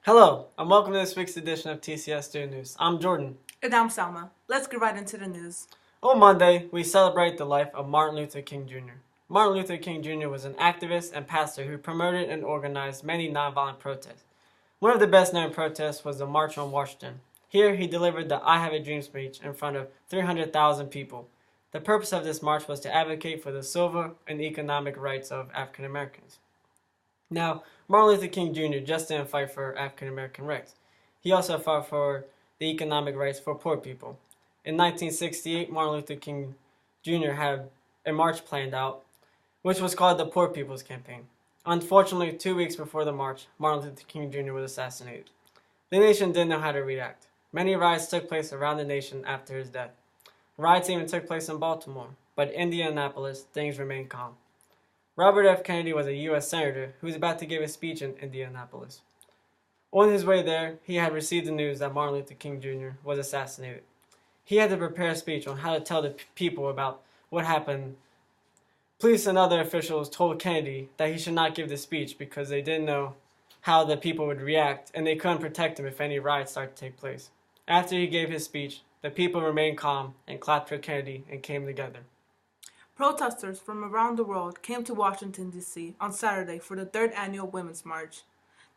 Hello, and welcome to this week's edition of TCS Student News. I'm Jordan. And I'm Salma. Let's get right into the news. On Monday, we celebrate the life of Martin Luther King Jr. Martin Luther King Jr. was an activist and pastor who promoted and organized many nonviolent protests. One of the best-known protests was the March on Washington. Here, he delivered the I Have a Dream speech in front of 300,000 people. The purpose of this march was to advocate for the civil and economic rights of African Americans. Now, Martin Luther King Jr. just didn't fight for African American rights. He also fought for the economic rights for poor people. In 1968, Martin Luther King Jr. had a march planned out, which was called the Poor People's Campaign. Unfortunately, 2 weeks before the march, Martin Luther King Jr. was assassinated. The nation didn't know how to react. Many riots took place around the nation after his death. Riots even took place in Baltimore, but in Indianapolis, things remained calm. Robert F. Kennedy was a U.S. Senator who was about to give a speech in Indianapolis. On his way there, he had received the news that Martin Luther King Jr. was assassinated. He had to prepare a speech on how to tell the people about what happened. Police and other officials told Kennedy that he should not give the speech because they didn't know how the people would react and they couldn't protect him if any riots started to take place. After he gave his speech, the people remained calm and clapped for Kennedy and came together. Protesters from around the world came to Washington, D.C. on Saturday for the third annual Women's March.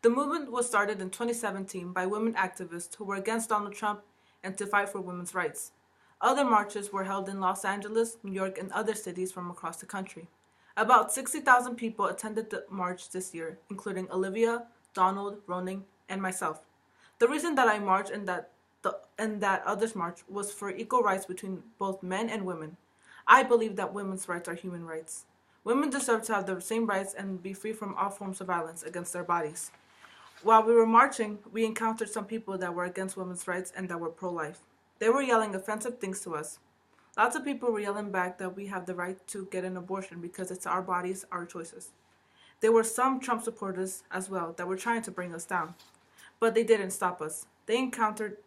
The movement was started in 2017 by women activists who were against Donald Trump and to fight for women's rights. Other marches were held in Los Angeles, New York, and other cities from across the country. About 60,000 people attended the march this year, including Olivia, Donald, Roning, and myself. The reason that I marched and that others marched was for equal rights between both men and women. I believe that women's rights are human rights. Women deserve to have the same rights and be free from all forms of violence against their bodies. While we were marching, we encountered some people that were against women's rights and that were pro-life. They were yelling offensive things to us. Lots of people were yelling back that we have the right to get an abortion because it's our bodies, our choices. There were some Trump supporters as well that were trying to bring us down, but they didn't stop us. They encouraged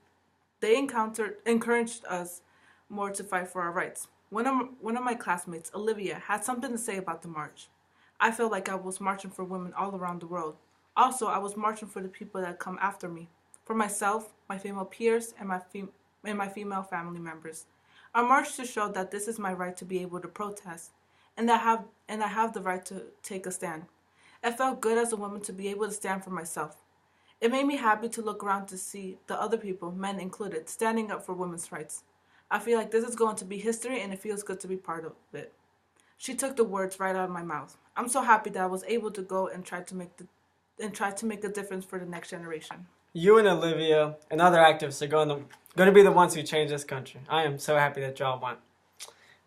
us more to fight for our rights. One of my classmates, Olivia, had something to say about the march. I felt like I was marching for women all around the world. Also, I was marching for the people that come after me, for myself, my female peers, and my female family members. I marched to show that this is my right to be able to protest, and I have the right to take a stand. It felt good as a woman to be able to stand for myself. It made me happy to look around to see the other people, men included, standing up for women's rights. I feel like this is going to be history and it feels good to be part of it. She took the words right out of my mouth. I'm so happy that I was able to go and try to make a difference for the next generation. You and Olivia and other activists are going to be the ones who change this country. I am so happy that y'all went.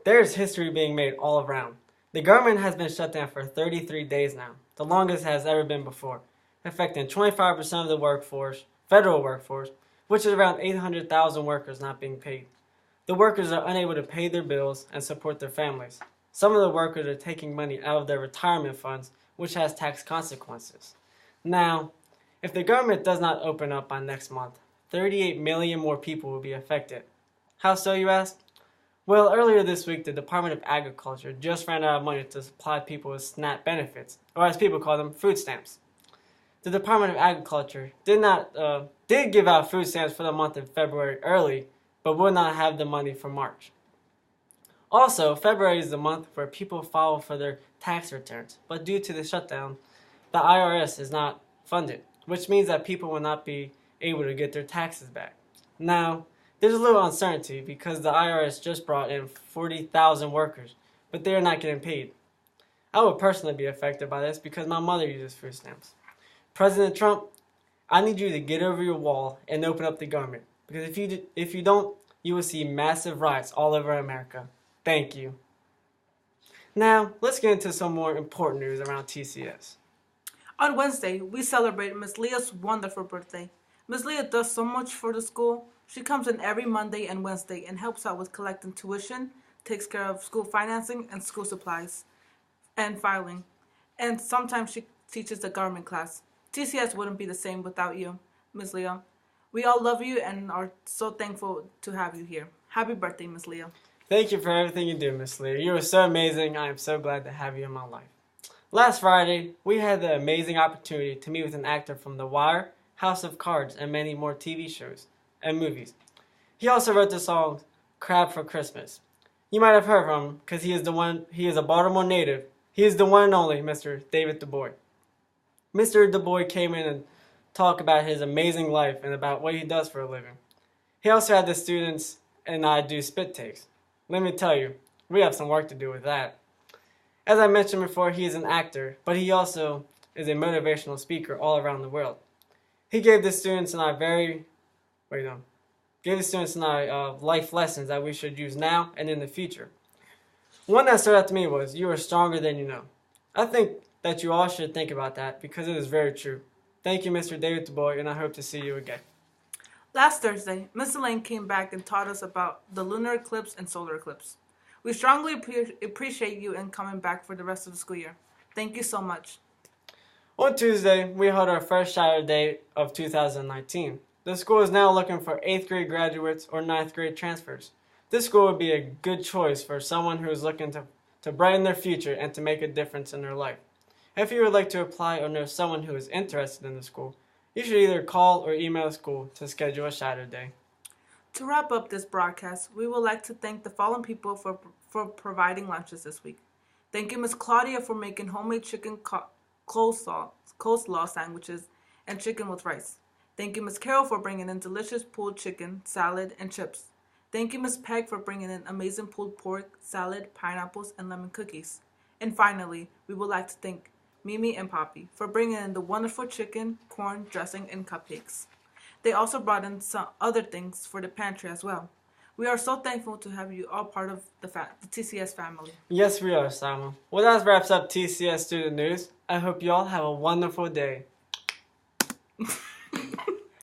There's history being made all around. The government has been shut down for 33 days now, the longest it has ever been before, affecting 25% of the workforce, federal workforce, which is around 800,000 workers not being paid. The workers are unable to pay their bills and support their families. Some of the workers are taking money out of their retirement funds, which has tax consequences. Now, if the government does not open up by next month, 38 million more people will be affected. How so, you ask? Well, earlier this week, the Department of Agriculture just ran out of money to supply people with SNAP benefits, or as people call them, food stamps. The Department of Agriculture did give out food stamps for the month of February early, but will not have the money for March. Also, February is the month where people file for their tax returns, but due to the shutdown, the IRS is not funded, which means that people will not be able to get their taxes back. Now, there's a little uncertainty because the IRS just brought in 40,000 workers, but they are not getting paid. I would personally be affected by this because my mother uses food stamps. President Trump, I need you to get over your wall and open up the government. Because if you don't, you will see massive riots all over America. Thank you. Now, let's get into some more important news around TCS. On Wednesday, we celebrate Miss Leah's wonderful birthday. Miss Leah does so much for the school. She comes in every Monday and Wednesday and helps out with collecting tuition, takes care of school financing and school supplies, and filing. And sometimes she teaches the government class. TCS wouldn't be the same without you, Miss Leah. We all love you and are so thankful to have you here. Happy birthday, Miss Leah. Thank you for everything you do, Miss Leah. You are so amazing. I am so glad to have you in my life. Last Friday, we had the amazing opportunity to meet with an actor from The Wire House of Cards, and many more TV shows and movies. He also wrote the song Crab for Christmas. You might have heard from him because he is a Baltimore native. He is the one and only Mr. David Du Bois. Mr. Du Bois came in and talked about his amazing life and about what he does for a living. He also had the students and I do spit takes. Let me tell you, we have some work to do with that. As I mentioned before, he is an actor, but he also is a motivational speaker all around the world. He gave the students and I life lessons that we should use now and in the future. One that stood out to me was, you are stronger than you know. I think that you all should think about that because it is very true. Thank you, Mr. David Du Bois, and I hope to see you again. Last Thursday, Miss Elaine came back and taught us about the lunar eclipse and solar eclipse. We strongly appreciate you in coming back for the rest of the school year. Thank you so much. On Tuesday, we held our first shadow day of 2019. The school is now looking for 8th grade graduates or 9th grade transfers. This school would be a good choice for someone who is looking to brighten their future and to make a difference in their life. If you would like to apply or know someone who is interested in the school, you should either call or email school to schedule a shadow day. To wrap up this broadcast, we would like to thank the following people for providing lunches this week. Thank you, Miss Claudia, for making homemade chicken coleslaw sandwiches and chicken with rice. Thank you, Miss Carol, for bringing in delicious pulled chicken, salad, and chips. Thank you, Miss Peg, for bringing in amazing pulled pork, salad, pineapples, and lemon cookies. And finally, we would like to thank Mimi and Poppy for bringing in the wonderful chicken, corn, dressing, and cupcakes. They also brought in some other things for the pantry as well. We are so thankful to have you all part of the TCS family. Yes, we are, Salma. Well, that wraps up TCS Student News. I hope you all have a wonderful day.